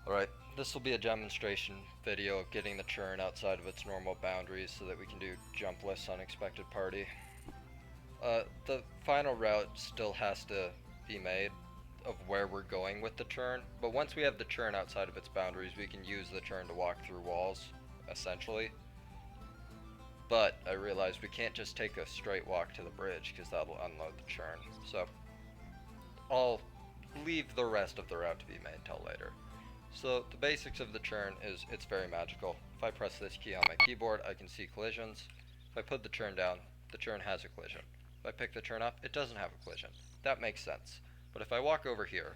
Alright, this will be a demonstration video of getting the churn outside of its normal boundaries so that we can do jumpless unexpected party. The final route still has to be made of where we're going with the churn, but once we have the churn outside of its boundaries, we can use the churn to walk through walls, essentially. But I realized we can't just take a straight walk to the bridge because that'll unload the churn. So I'll leave the rest of the route to be made till later. So the basics of the churn is it's very magical. If I press this key on my keyboard, I can see collisions. If I put the churn down, the churn has a collision. If I pick the churn up, it doesn't have a collision. That makes sense. But if I walk over here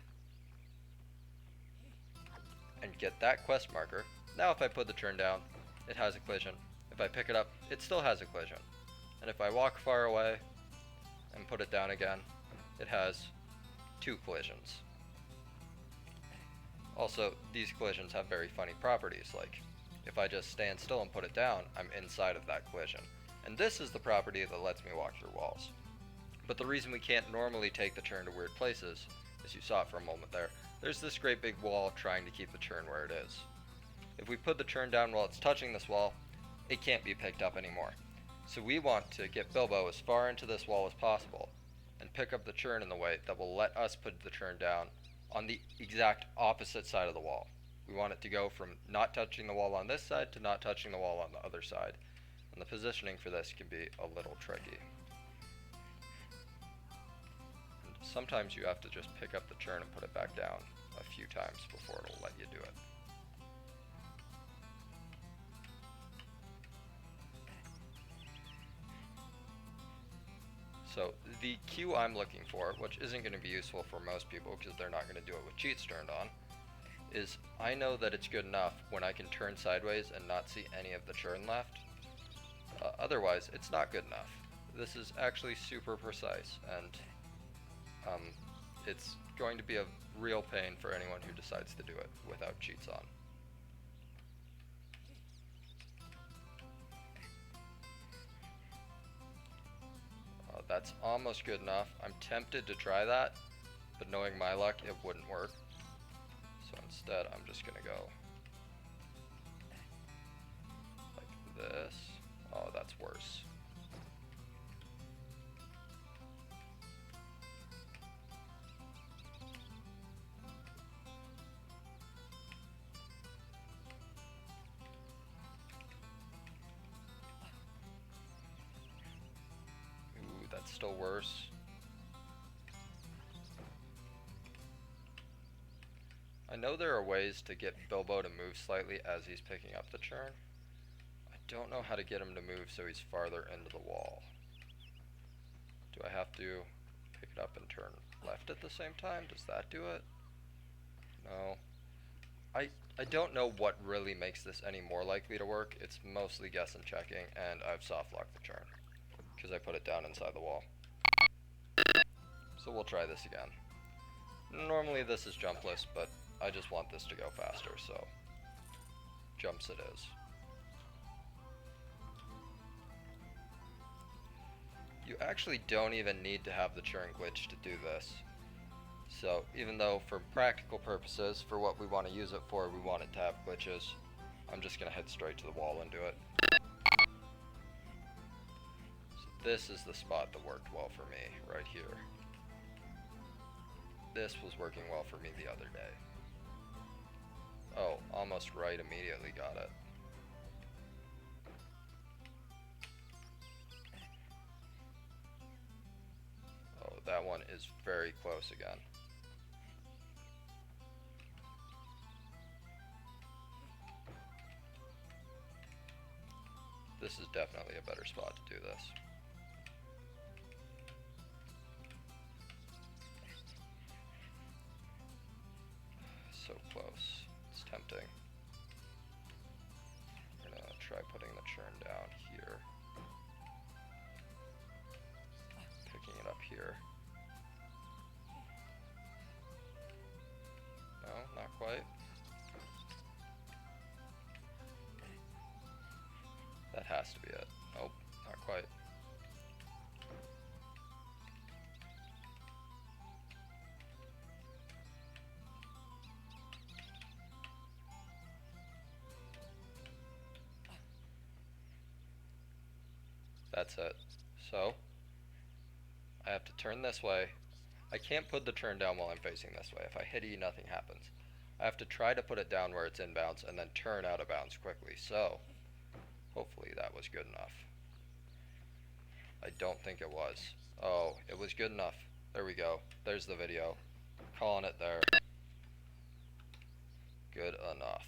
and get that quest marker, now if I put the churn down, it has a collision. If I pick it up, it still has a collision. And if I walk far away and put it down again, it has two collisions. Also, these collisions have very funny properties, like if I just stand still and put it down, I'm inside of that collision. And this is the property that lets me walk through walls. But the reason we can't normally take the churn to weird places, as you saw it for a moment there, there's this great big wall trying to keep the churn where it is. If we put the churn down while it's touching this wall, it can't be picked up anymore. So we want to get Bilbo as far into this wall as possible, and pick up the churn in the way that will let us put the churn down on the exact opposite side of the wall. We want it to go from not touching the wall on this side to not touching the wall on the other side. And the positioning for this can be a little tricky. And sometimes you have to just pick up the churn and put it back down a few times before it'll let you do it. So the cue I'm looking for, which isn't going to be useful for most people because they're not going to do it with cheats turned on, is I know that it's good enough when I can turn sideways and not see any of the churn left. Otherwise, it's not good enough. This is actually super precise, and it's going to be a real pain for anyone who decides to do it without cheats on. That's almost good enough. I'm tempted to try that, but knowing my luck, it wouldn't work. So instead, I'm just gonna go like this. Oh, that's worse. That's still worse. I know there are ways to get Bilbo to move slightly as he's picking up the churn. I don't know how to get him to move so he's farther into the wall. Do I have to pick it up and turn left at the same time? Does that do it? No. I don't know what really makes this any more likely to work. It's mostly guess and checking, and I've soft locked the churn because I put it down inside the wall. So we'll try this again. Normally this is jumpless, but I just want this to go faster, so jumps it is. You actually don't even need to have the churn glitch to do this. So even though for practical purposes, for what we want to use it for, we want it to have glitches, I'm just going to head straight to the wall and do it. This is the spot that worked well for me, right here. This was working well for me the other day. Oh, almost right, immediately got it. Oh, that one is very close again. This is definitely a better spot to do this. So close. It's tempting. I'm gonna try putting the churn down here. Picking it up here. No, not quite. That has to be it. Nope, not quite. That's it. So, I have to turn this way. I can't put the turn down while I'm facing this way. If I hit E, nothing happens. I have to try to put it down where it's inbounds and then turn out of bounds quickly. So, hopefully that was good enough. I don't think it was. Oh, it was good enough. There we go. There's the video. Calling it there. Good enough.